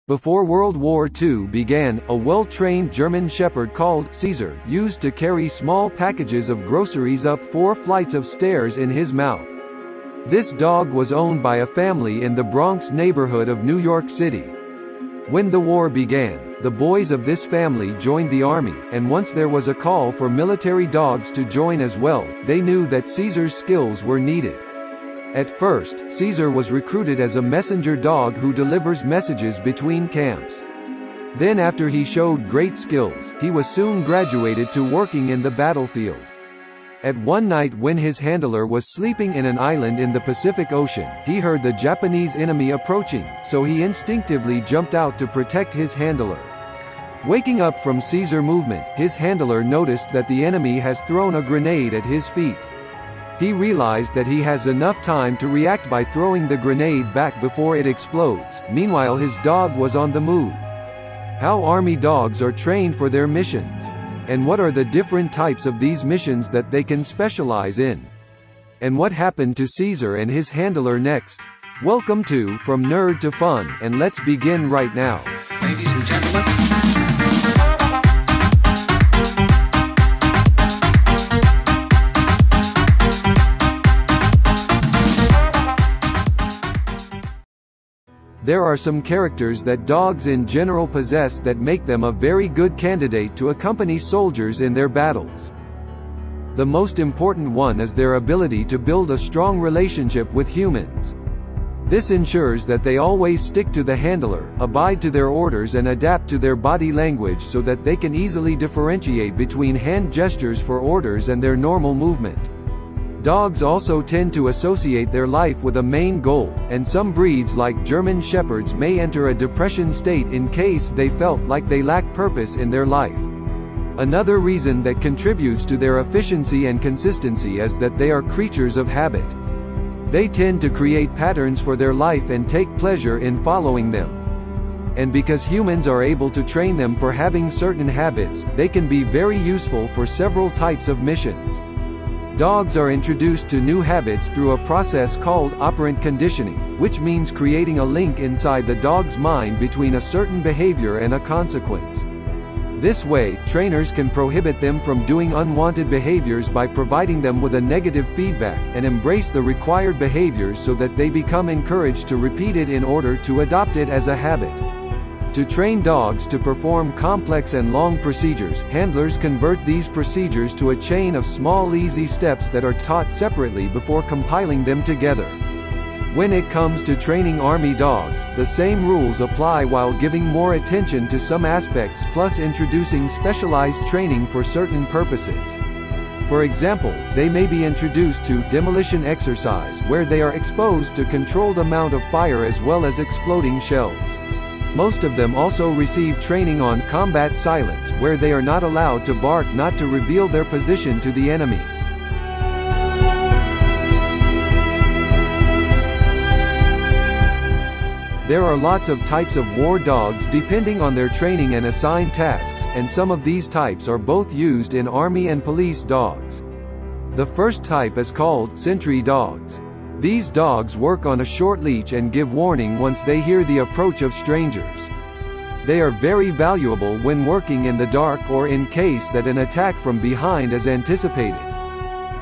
Before World War II began, a well-trained German Shepherd called Caesar used to carry small packages of groceries up 4 flights of stairs in his mouth. This dog was owned by a family in the Bronx neighborhood of New York City. When the war began, the boys of this family joined the army, and once there was a call for military dogs to join as well, they knew that Caesar's skills were needed. At first, Caesar was recruited as a messenger dog who delivers messages between camps. Then after he showed great skills, he was soon graduated to working in the battlefield. At one night when his handler was sleeping in an island in the Pacific Ocean, he heard the Japanese enemy approaching, so he instinctively jumped out to protect his handler. Waking up from Caesar's movement, his handler noticed that the enemy has thrown a grenade at his feet. He realized that he has enough time to react by throwing the grenade back before it explodes. Meanwhile, his dog was on the move. How army dogs are trained for their missions. And what are the different types of these missions that they can specialize in? And what happened to Caesar and his handler next? Welcome to From Nerd to Fun, and let's begin right now. Ladies and gentlemen. There are some characters that dogs in general possess that make them a very good candidate to accompany soldiers in their battles. The most important one is their ability to build a strong relationship with humans. This ensures that they always stick to the handler, abide to their orders and adapt to their body language so that they can easily differentiate between hand gestures for orders and their normal movement. Dogs also tend to associate their life with a main goal, and some breeds like German Shepherds may enter a depression state in case they felt like they lack purpose in their life. Another reason that contributes to their efficiency and consistency is that they are creatures of habit. They tend to create patterns for their life and take pleasure in following them. And because humans are able to train them for having certain habits, they can be very useful for several types of missions. Dogs are introduced to new habits through a process called operant conditioning, which means creating a link inside the dog's mind between a certain behavior and a consequence. This way, trainers can prohibit them from doing unwanted behaviors by providing them with a negative feedback, and embrace the required behaviors so that they become encouraged to repeat it in order to adopt it as a habit. To train dogs to perform complex and long procedures, handlers convert these procedures to a chain of small easy steps that are taught separately before compiling them together. When it comes to training army dogs, the same rules apply while giving more attention to some aspects plus introducing specialized training for certain purposes. For example, they may be introduced to demolition exercise where they are exposed to controlled amount of fire as well as exploding shells. Most of them also receive training on combat silence, where they are not allowed to bark not to reveal their position to the enemy. There are lots of types of war dogs depending on their training and assigned tasks, and some of these types are both used in army and police dogs. The first type is called sentry dogs. These dogs work on a short leash and give warning once they hear the approach of strangers. They are very valuable when working in the dark or in case that an attack from behind is anticipated.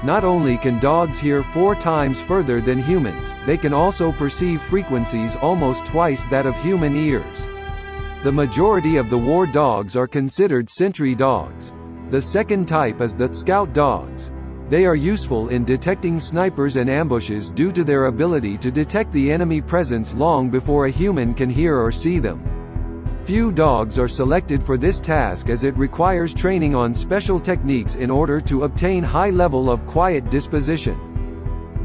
Not only can dogs hear 4 times further than humans, they can also perceive frequencies almost twice that of human ears. The majority of the war dogs are considered sentry dogs. The second type is the scout dogs. They are useful in detecting snipers and ambushes due to their ability to detect the enemy presence long before a human can hear or see them. Few dogs are selected for this task as it requires training on special techniques in order to obtain high level of quiet disposition.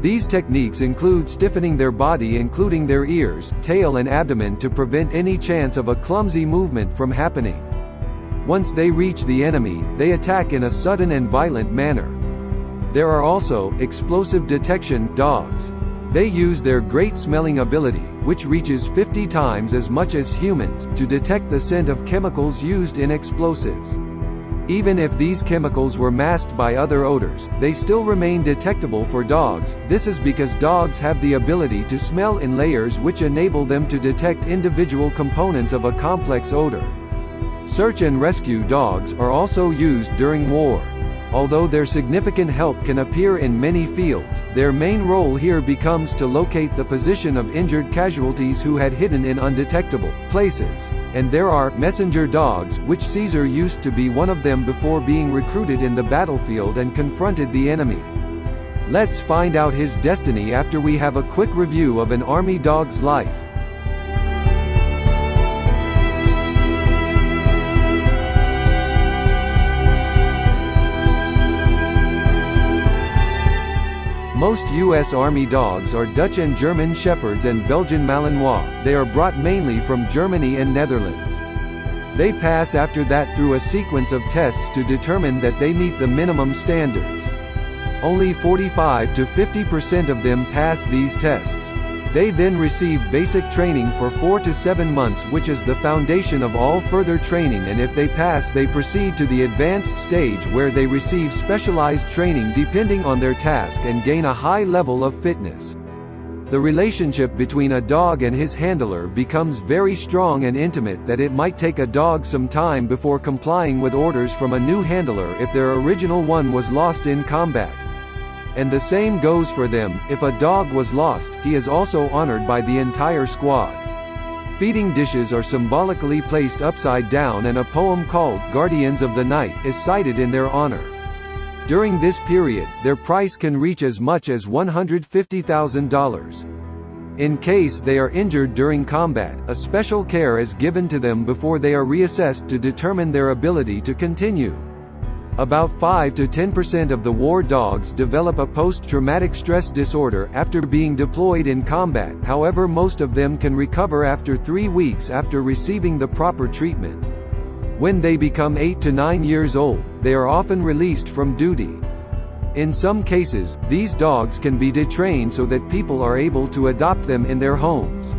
These techniques include stiffening their body including their ears, tail and abdomen to prevent any chance of a clumsy movement from happening. Once they reach the enemy, they attack in a sudden and violent manner. There are also explosive detection dogs. They use their great smelling ability, which reaches 50 times as much as humans, to detect the scent of chemicals used in explosives. Even if these chemicals were masked by other odors, they still remain detectable for dogs. This is because dogs have the ability to smell in layers which enable them to detect individual components of a complex odor. Search and rescue dogs are also used during war. Although their significant help can appear in many fields, their main role here becomes to locate the position of injured casualties who had hidden in undetectable places. And there are messenger dogs, which Caesar used to be one of them before being recruited in the battlefield and confronted the enemy. Let's find out his destiny after we have a quick review of an army dog's life. Most U.S. Army dogs are Dutch and German Shepherds and Belgian Malinois. They are brought mainly from Germany and Netherlands. They pass after that through a sequence of tests to determine that they meet the minimum standards. Only 45 to 50% of them pass these tests. They then receive basic training for 4 to 7 months, which is the foundation of all further training, and if they pass they proceed to the advanced stage where they receive specialized training depending on their task and gain a high level of fitness. The relationship between a dog and his handler becomes very strong and intimate that it might take a dog some time before complying with orders from a new handler if their original one was lost in combat. And the same goes for them. If a dog was lost, he is also honored by the entire squad. Feeding dishes are symbolically placed upside down, and a poem called Guardians of the Night is cited in their honor. During this period, their price can reach as much as $150,000. In case they are injured during combat, a special care is given to them before they are reassessed to determine their ability to continue. About 5 to 10% of the war dogs develop a post-traumatic stress disorder after being deployed in combat. However, most of them can recover after 3 weeks after receiving the proper treatment. When they become 8 to 9 years old, they are often released from duty. In some cases, these dogs can be detrained so that people are able to adopt them in their homes.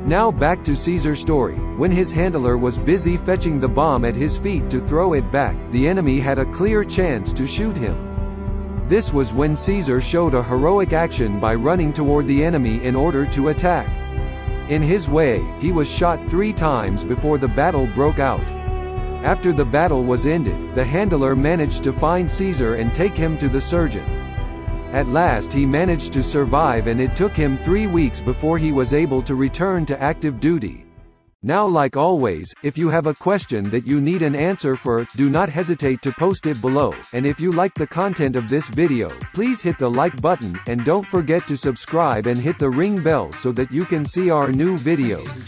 Now back to Caesar's story. When his handler was busy fetching the bomb at his feet to throw it back, the enemy had a clear chance to shoot him. This was when Caesar showed a heroic action by running toward the enemy in order to attack. In his way, he was shot 3 times before the battle broke out. After the battle was ended, the handler managed to find Caesar and take him to the surgeon. At last he managed to survive, and it took him 3 weeks before he was able to return to active duty. Now, like always, if you have a question that you need an answer for, do not hesitate to post it below, and if you like the content of this video, please hit the like button, and don't forget to subscribe and hit the ring bell so that you can see our new videos.